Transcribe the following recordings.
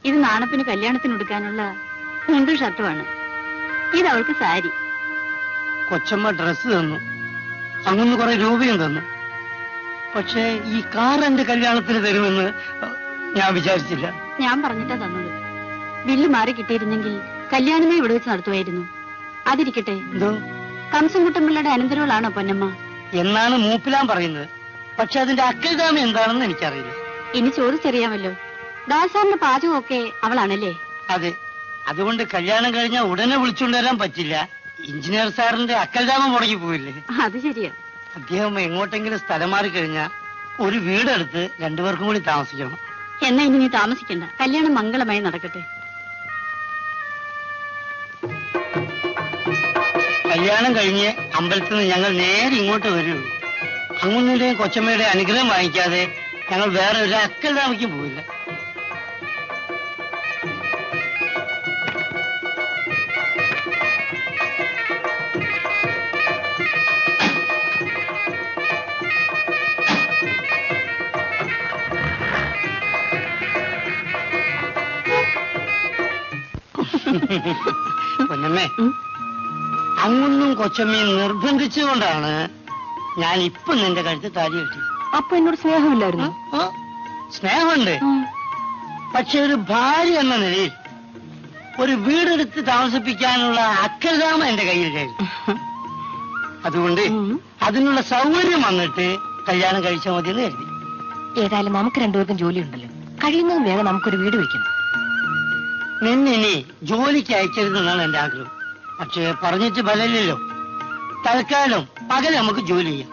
ഇത് നാണപ്പിന് കല്യാണത്തിന് എടുക്കാനുള്ള മുണ്ടും ഷർട്ടുമാണ്. ഇത് അവൾക്ക് സാരി. കൊച്ചമ്മ ഡ്രസ് തന്നു, അങ്ങനെ കുറെ രൂപയും തന്നു. പക്ഷേ ഈ കാർ എന്റെ കല്യാണത്തിന് തരുമെന്ന് ഞാൻ വിചാരിച്ചില്ല. ഞാൻ പറഞ്ഞിട്ടാ തന്നത്. ബില്ല് മാറി കിട്ടിയിരുന്നെങ്കിൽ കല്യാണമേ ഇവിടെ വെച്ച് നടത്തുമായിരുന്നു. അതിരിക്കട്ടെ, എന്തോ കംസൻകുട്ടമ്പിള്ളയുടെ അനന്തരവളാണോ പൊന്നമ്മ എന്നാണ് മൂപ്പിലാൻ പറയുന്നത്. പക്ഷെ അതിന്റെ അക്കൽദാമ എന്താണെന്ന് എനിക്കറിയില്ല. ഇനി ചോദിച്ചറിയാമല്ലോ. ദാസാറിന്റെ പാചകമൊക്കെ അവളാണല്ലേ? അതെ. അതുകൊണ്ട് കല്യാണം കഴിഞ്ഞാൽ ഉടനെ വിളിച്ചുകൊണ്ടുവരാൻ പറ്റില്ല. എഞ്ചിനീയർ സാറിന്റെ അക്കൽദാമ മുടങ്ങി പോയില്ലേ? അത് ശരിയാ. അദ്ദേഹം എങ്ങോട്ടെങ്കിലും സ്ഥലം മാറി കഴിഞ്ഞാൽ ഒരു വീടെടുത്ത് രണ്ടുപേർക്കും കൂടി താമസിക്കണം. എന്നാ ഇനി നീ താമസിക്കണ്ട. കല്യാണം മംഗളമായി നടക്കട്ടെ. കല്യാണം കഴിഞ്ഞ് അമ്പലത്തിൽ നിന്ന് ഞങ്ങൾ നേരെ ഇങ്ങോട്ട് വരുള്ളൂ. അങ്ങുന്നിന്റെയും കൊച്ചമ്മയുടെയും അനുഗ്രഹം വാങ്ങിക്കാതെ ഞങ്ങൾ വേറെ ഒരു അക്കൽദാമയ്ക്കും പോയില്ല. പൊന്നമ്മേ, അങ്ങൊന്നും കൊച്ചമ്മയും നിർബന്ധിച്ചുകൊണ്ടാണ് ഞാൻ ഇപ്പൊ നിന്റെ കഴുത്ത് താലി കെട്ടി. അപ്പൊ എന്നോട് സ്നേഹമില്ലായിരുന്നു? സ്നേഹമുണ്ട്. പക്ഷെ ഒരു ഭാര്യ എന്ന നിലയിൽ ഒരു വീടെടുത്ത് താമസിപ്പിക്കാനുള്ള അക്കൽദാമ എന്റെ കയ്യിലായിരുന്നു. അതുകൊണ്ട് അതിനുള്ള സൗകര്യം വന്നിട്ട് കല്യാണം കഴിച്ചാൽ മതി എന്ന് കരുതി. ഏതായാലും നമുക്ക് രണ്ടുപേർക്കും ജോലിയുണ്ടല്ലോ. കഴിയുന്നതും വേഗം നമുക്കൊരു വീട് വെക്കണം. നിന്നിനി ജോലിക്ക് അയക്കരുതെന്നാണ് എന്റെ ആഗ്രഹം. പക്ഷെ പറഞ്ഞിട്ട് ഫലമില്ലല്ലോ. തൽക്കാലം പകൽ നമുക്ക് ജോലി ചെയ്യാം.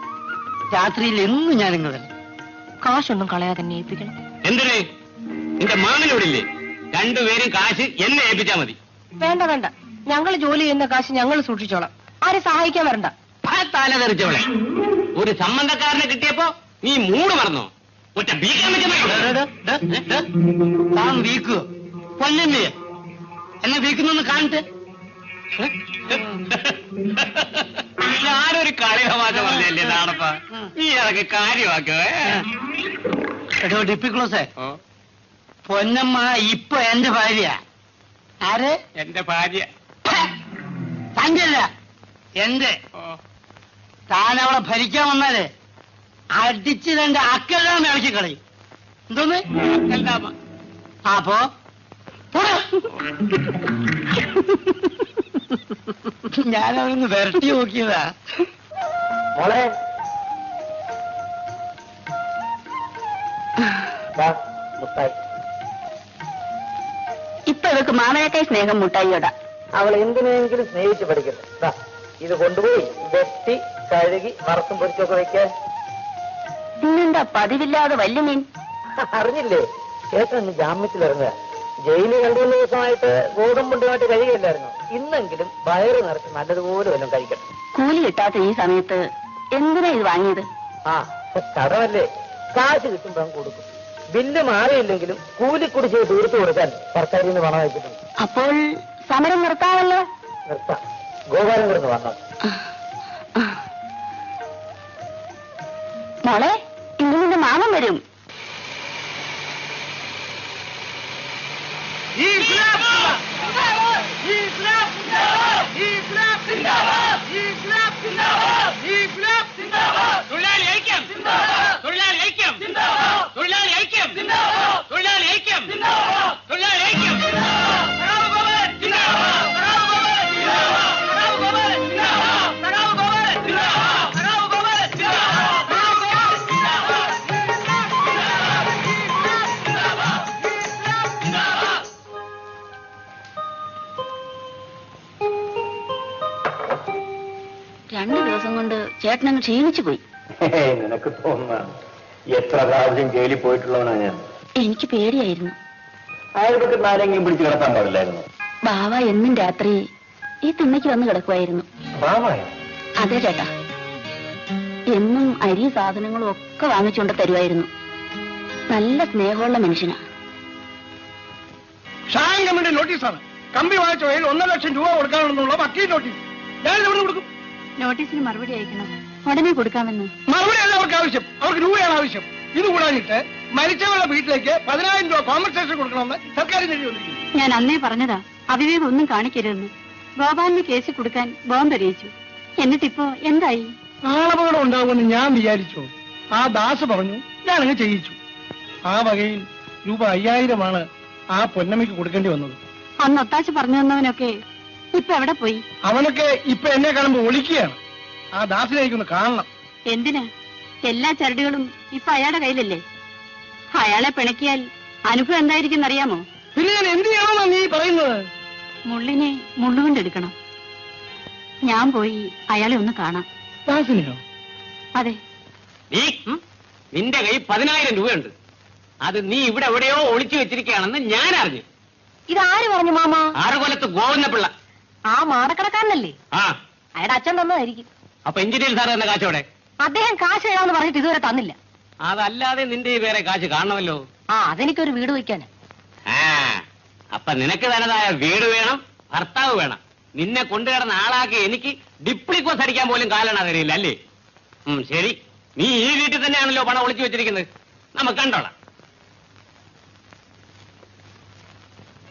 രാത്രിയിൽ എന്നും ഞാനിങ്ങ് വരാം. കാശൊന്നും കളയാതെ തന്നെ ഏൽപ്പിക്കണം. എന്തിനേ? നിന്റെ മാമനോടില്ലേ? രണ്ടുപേരും കാശ് എന്നെ ഏൽപ്പിച്ചാ മതി. വേണ്ട വേണ്ട, ഞങ്ങൾ ജോലി ചെയ്യുന്ന കാശ് ഞങ്ങൾ സൂക്ഷിച്ചോളാം. ആരെ സഹായിക്കാൻ വരണ്ട. തല തെറിച്ചവളെ, ഒരു സംബന്ധക്കാരനെ കിട്ടിയപ്പോ നീ മൂട് മറന്നോ? ഒറ്റ ബീക്കാൻ താൻ വീക്കോ? പൊന്നമ്മേ, എന്നെ വീക്കുന്നൊന്ന് കാണട്ടെ. ഞാനൊരു കളിതമാശ പറഞ്ഞല്ലേ നാടപ്പ. നീ അതൊക്കെ കാര്യമാക്കോ? എടോ ഡിപ്പിക്ലോസേ, പൊന്നമ്മ ഇപ്പൊ എന്റെ ഭാര്യ. ആര്? എന്റെ ഭാര്യ. തന്റെ അല്ല, എന്റെ. താൻ അവളെ ഭരിക്കാൻ വന്നാലേ അടിച്ച് തന്റെ അക്കൽദാമ ഇളക്കി കളയും. എന്തോന്ന് അക്കൽദാമ? അപ്പോ ഞാനതൊന്ന് വരട്ടി നോക്കിയതാ. മോളെ മുട്ടായി. ഇപ്പൊ ഇവക്ക് മാമനക്കായി സ്നേഹം മുട്ടായിയോടാ. അവൾ എന്തിനെങ്കിലും സ്നേഹിച്ച് പഠിക്കട്ടെ. ഇത് കൊണ്ടുപോയി വെട്ടി കഴുകി വറുത്തും പൊരിച്ചൊക്കെ വെക്കാൻ. ഇന്നെന്താ പതിവില്ലാതെ വല്യ മീൻ? അറിഞ്ഞില്ലേ, ചേട്ടൻ ജാമ്യത്തിലിറങ്ങുക. ജയിലിൽ 2-3 ദിവസമായിട്ട് ഗോതമ്പുണ്ടുമായിട്ട് കഴിയുകയില്ലായിരുന്നു. ഇന്നെങ്കിലും വയറ് നിറച്ച് നല്ലതുപോലെ വല്ലതും കഴിക്കണം. കൂലി കിട്ടാത്ത ഈ സമയത്ത് എന്തിനാ ഇത് വാങ്ങിയത്? കടമല്ലേ, കാശ് കിട്ടുമ്പോ കൊടുക്കും. ബില്ല് മാറിയില്ലെങ്കിലും കൂലിക്കുടിശ്ശിക തീർത്തു കൊടുക്കാൻ സർക്കാരിൽ നിന്ന് പണം അയച്ചിട്ടുണ്ട്. അപ്പോൾ സമരം നിർത്താമല്ലോ. നിർത്താം. ഗോപാലൻ കിടന്ന് വന്നു. മോളെ, ഇന്ന് നിന്റെ മാമൻ വരും. ചേട്ടനങ്ങ് ക്ഷീണിച്ചു പോയി. നിനക്ക് തോന്നുന്നതാണ്. എത്ര പ്രാവശ്യം ജയിലിൽ പോയിട്ടുള്ളവനാ ഞാൻ. എനിക്ക് പേടിയായിരുന്നു. അയാൾക്ക് ആരെങ്കിലും പിടിച്ചു കിടത്താൻ പാടില്ലായിരുന്നു. ബാവ എന്നും രാത്രി ഈ തിണ്ണയ്ക്ക് വന്ന് കിടക്കുമായിരുന്നു. ബാവായോ? അതെ ചേട്ടാ, എന്നും അരി സാധനങ്ങളും ഒക്കെ വാങ്ങിച്ചുകൊണ്ട് തരുമായിരുന്നു. നല്ല സ്നേഹമുള്ള മനുഷ്യനാ. ഷാൻ കമ്മിറ്റി നോട്ടീസാണ്. കമ്പി വാങ്ങിച്ച വയൽ 1.5 ലക്ഷം രൂപ കൊടുക്കാനുണ്ടെന്നുള്ള വക്കീൽ നോട്ടീസ്. ഞാൻ എവിടെ കൊടുക്കും? നോട്ടീസിന് മറുപടി അയക്കണം. ഉടനെ കൊടുക്കാമെന്ന്. മറുപടി അല്ല അവർക്ക് ആവശ്യം, അവർക്ക് രൂപയാണ് ആവശ്യം. ഇത് കൂടാനിട്ട് മരിച്ചവരുടെ വീട്ടിലേക്ക് 10,000 രൂപ കോമ്പൻസേഷൻ കൊടുക്കണമെന്ന് സർക്കാർ വന്നിരിക്കുന്നു. ഞാൻ അന്നേ പറഞ്ഞതാ അവിവേകം ഒന്നും കാണിക്കരുതെന്ന്. ഗോപാലിന് കേസ് കൊടുക്കാൻ ബോംബെറിയിച്ചു. എന്നിട്ടിപ്പോ എന്തായി? ആളപകടം ഉണ്ടാകുമെന്ന് ഞാൻ വിചാരിച്ചു. ആ ദാസ് പറഞ്ഞു, ഞാനങ്ങ് ചെയ്യിച്ചു. ആ വകയിൽ രൂപ 5,000 ആ പൊന്നമ്മയ്ക്ക് കൊടുക്കേണ്ടി വന്നത്. അന്ന് ഒത്താശ പറഞ്ഞു തന്നവനൊക്കെ ഇപ്പൊ എവിടെ പോയി? അവനൊക്കെ ഇപ്പൊ എന്നെ കാണുമ്പോ ഒളിക്കുകയാണ്. ആ ദാസിനെ എനിക്കൊന്ന് കാണണം. എന്തിനാ? എല്ലാ ചരടുകളും ഇപ്പൊ അയാളുടെ കയ്യിലല്ലേ? അയാളെ പിണക്കിയാൽ അനുഭവം എന്തായിരിക്കും അറിയാമോ? പിന്നെ ഞാൻ എന്ത് ചെയ്യണമെന്നാ നീ പറയുന്നത്? മുള്ളിനെ മുള്ളുകൊണ്ടെടുക്കണം. ഞാൻ പോയി അയാളെ ഒന്ന് കാണാം. ദാസിനെയോ? അതെ. നീ നിന്റെ കയ്യിൽ 10,000 രൂപയുണ്ട്. അത് നീ ഇവിടെ എവിടെയോ ഒളിച്ചു വെച്ചിരിക്കുകയാണെന്ന് ഞാൻ അറിഞ്ഞു. ഇതാര് പറഞ്ഞു മാമ? ആറുകൊലത്ത് ഗോവിന്ദപിള്ള. ആ മാടക്കടക്കാരനല്ലേ? ആ, അയാളുടെ അച്ഛൻ തന്നതായിരിക്കും. അപ്പൊ എഞ്ചിനീയർ സാർ എന്ന കാശോടെ? അദ്ദേഹം കാശ് തരാമെന്ന് പറഞ്ഞിട്ട് ഇതുവരെ തന്നില്ല. അതല്ലാതെ നിന്റെ വേറെ കാശ് കാണണമല്ലോ. അതെനിക്കൊരു വീട് വയ്ക്കാന്. ആ, അപ്പൊ നിനക്ക് തനതായ വീട് വേണം, ഭർത്താവ് വേണം. നിന്നെ കൊണ്ടുകിടന്ന ആളാക്കി എനിക്ക് ഡിപ്ലിക്കോസ് അടിക്കാൻ പോലും കാലണ തരില്ല അല്ലേ? ശരി, നീ ഈ വീട്ടിൽ തന്നെയാണല്ലോ പണം ഒളിച്ചു വെച്ചിരിക്കുന്നത്. നമുക്ക് കണ്ടോളാം.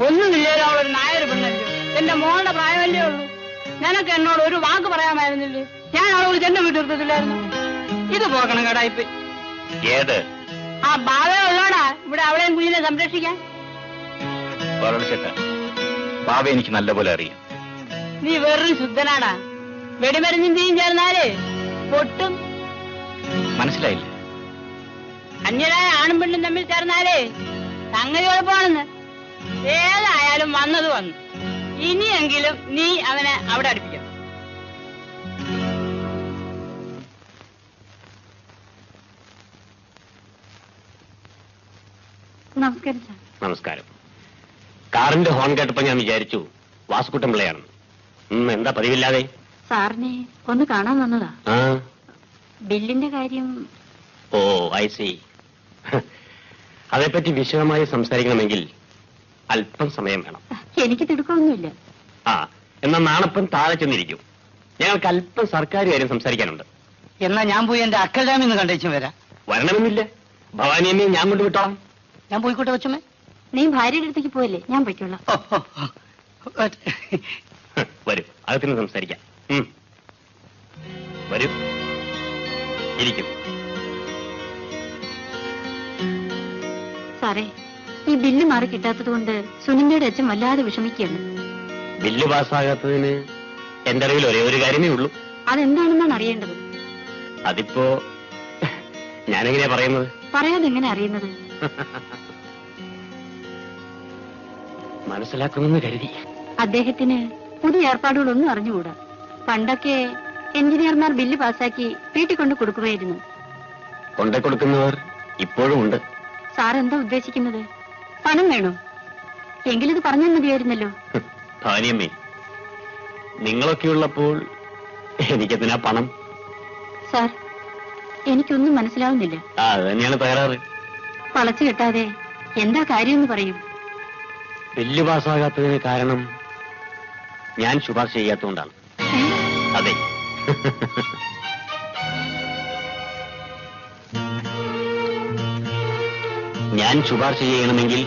ഒന്നുമില്ലല്ലോ, അവളൊരു നായർ പെണ്ണല്ലോ. എന്റെ മോളുടെ പ്രായമല്ലേ ഉള്ളൂ. നിനക്ക് എന്നോട് ഒരു വാക്ക് പറയാമായിരുന്നില്ലേ? ഞാൻ അവളോട് ചെന്ന വീട്ടിർത്തില്ലായിരുന്നു. ഇത് പോകണം കടായിപ്പ്. ഏത്? ആ ബാവേ ഉള്ളോടാ ഇവിടെ അവളെയും കുഞ്ഞിനെ സംരക്ഷിക്കാൻ. ബാബ എനിക്ക് നല്ലപോലെ അറിയാം. നീ വെറും ശുദ്ധനാടാ. വെടിമരുന്നിന്റെയും ചേർന്നാലേ പൊട്ടും. മനസ്സിലായില്ല? അന്യരായ ആണും പെണ്ണും തമ്മിൽ ചേർന്നാലേ സംഗതി കുഴപ്പമാണെന്ന്. ഏതായാലും വന്നത് വന്നു. ഇനിയെങ്കിലും നീ അവനെ അവിടെ അടുപ്പിക്കണം. നമസ്കാരം സാർ. നമസ്കാരം. കാറിന്റെ ഹോൺ കേട്ടപ്പോ ഞാൻ വിചാരിച്ചു വാസുക്കുട്ടൻ പിള്ളയാണ്. എന്താ പതിവില്ലാതെ? സാറിനെ ഒന്ന് കാണാൻ വന്നതാ. ആ, ബില്ലിന്റെ കാര്യം. ഓ ഐ സി. അതേപ്പറ്റി വിശദമായി സംസാരിക്കണമെങ്കിൽ അല്പം സമയം വേണം. എനിക്ക് തിടുക്കമൊന്നുമില്ല. ആ, എന്നാ നാണപ്പം താഴെ ചെന്നിരിക്കും. ഞങ്ങൾക്ക് അല്പം സർക്കാർ കാര്യം സംസാരിക്കാനുണ്ട്. എന്നാ ഞാൻ പോയി എന്റെ അക്കൽരാമിന്ന് കണ്ടേച്ചും വരാം. വരണമെന്നില്ല, ഭവാനിയമ്മയെ ഞാൻ കൊണ്ട് വിട്ടോളാം. ഞാൻ പോയിക്കോട്ടെ കൊച്ചമ്മേ? നീ ഭാര്യയുടെ അടുത്തേക്ക് പോയല്ലേ, ഞാൻ പൊയ്ക്കൊള്ളാം. വരൂ, അകത്തിന് സംസാരിക്കാം. വരൂ, ഇരിക്കും. സാറേ, ഈ ബില്ല് മാറി കിട്ടാത്തത് കൊണ്ട് സുനിന്ദയുടെ അച്ഛൻ വല്ലാതെ വിഷമിക്കുകയാണ്. ബില്ല് പാസ്സാകാത്തതിന് എന്റെ അറിവിൽ ഒരേ ഒരു കാര്യമേ ഉള്ളൂ. അതെന്താണെന്നാണ് അറിയേണ്ടത്. അതിപ്പോ ഞാനെങ്ങനെയാ പറയുന്നത്? പറയാതെ എങ്ങനെ അറിയുന്നത്? മനസ്സിലാക്കുമെന്ന് കരുതി. അദ്ദേഹത്തിന് പുതിയ ഏർപ്പാടുകളൊന്നും അറിഞ്ഞുകൂടാ. പണ്ടൊക്കെ എഞ്ചിനീയർമാർ ബില്ല് പാസ്സാക്കി വീട്ടിൽ കൊണ്ട് കൊടുക്കുമായിരുന്നു. കൊണ്ടേ കൊടുക്കുന്നവർ ഇപ്പോഴും ഉണ്ട്. സാർ എന്താ ഉദ്ദേശിക്കുന്നത്? പണം വേണോ? എങ്കിലിത് പറഞ്ഞാൽ മതിയായിരുന്നല്ലോ. ഭാര്യമ്മേ, നിങ്ങളൊക്കെ ഉള്ളപ്പോൾ എനിക്കെന്തിനാ പണം? സാർ, എനിക്കൊന്നും മനസ്സിലാവുന്നില്ല. അത് തന്നെയാണ് തകരാറ്. വളച്ചു കെട്ടാതെ എന്താ കാര്യമെന്ന് പറയും. ബില്ല് പാസ്സാകാത്തതിന് കാരണം ഞാൻ ശുപാർശ ചെയ്യാത്തതുകൊണ്ടാണ്. അതെ. ഞാൻ ശുപാർശ ചെയ്യണമെങ്കിൽ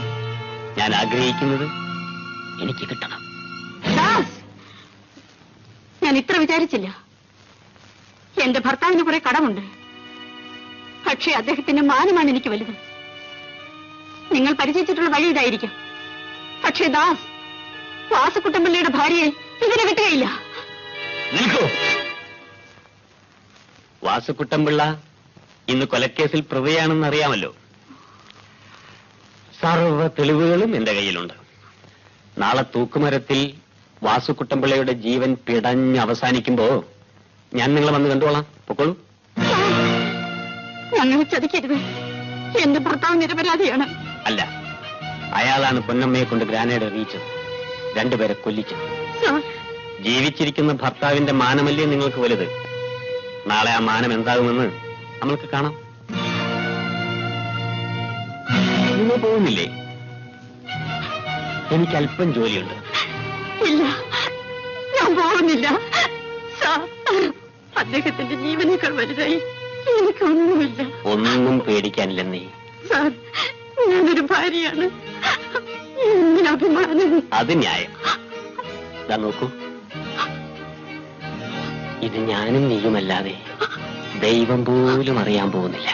ഞാൻ ആഗ്രഹിക്കുന്നത് എനിക്ക് കിട്ടണം. ഞാൻ ഇത്ര വിചാരിച്ചില്ല. എന്റെ ഭർത്താവിന് കുറെ കടമുണ്ട്. പക്ഷേ അദ്ദേഹത്തിന്റെ മാനമാണ് എനിക്ക് വലുത്. നിങ്ങൾ പരിചയിച്ചിട്ടുള്ള വഴി ഇതായിരിക്കും. പക്ഷേ ദാസ്, വാസുക്കുട്ടമ്പിള്ളയുടെ ഭാര്യയെ ഇതിനെ വിട്ടുകയില്ല. നിൽക്കൂ. വാസുക്കുട്ടമ്പിള്ള ഇന്ന് കൊലക്കേസിൽ പ്രതിയാണെന്ന് അറിയാമല്ലോ. സർവ്വ തെളിവുകളും എന്റെ കയ്യിലുണ്ട്. നാളെ തൂക്കുമരത്തിൽ വാസുക്കുട്ടമ്പിള്ളയുടെ ജീവൻ പിടഞ്ഞ് അവസാനിക്കുമ്പോ ഞാൻ നിങ്ങളെ വന്ന് കണ്ടുകൊള്ളാം. പൊക്കോളൂ. ഞങ്ങളെ ചതിക്കരുത്. എന്റെ ഭർത്താവ് നിരപരാധിയാണ്. അല്ല, അയാളാണ് പൊന്നമ്മയെ കൊണ്ട് ഗ്രാനേഡ് എറിയിച്ചത്, രണ്ടുപേരെ കൊല്ലിച്ചത്. ജീവിച്ചിരിക്കുന്ന ഭർത്താവിന്റെ മാനമല്ലേ നിങ്ങൾക്ക് വലുത്? നാളെ ആ മാനം എന്താകുമെന്ന് നമ്മൾക്ക് കാണാം. നിങ്ങൾ പോകുന്നില്ലേ? എനിക്ക് അല്പം ജോലിയുണ്ട്. ഇല്ല, ഞാൻ പോകുന്നില്ല. അദ്ദേഹത്തിന്റെ ജീവനേക്കാൾ വലുതായി എനിക്കൊന്നുമില്ല. ഒന്നും പേടിക്കാനില്ലെന്നേ. സാർ, ഞാനൊരു ഭാര്യയാണ്. എന്റെ അഭിമാനം. അത് ന്യായം. ഇതാ നോക്കൂ, ഇത് ഞാനും നീയുമല്ലാതെ ദൈവം പോലും അറിയാൻ പോകുന്നില്ല.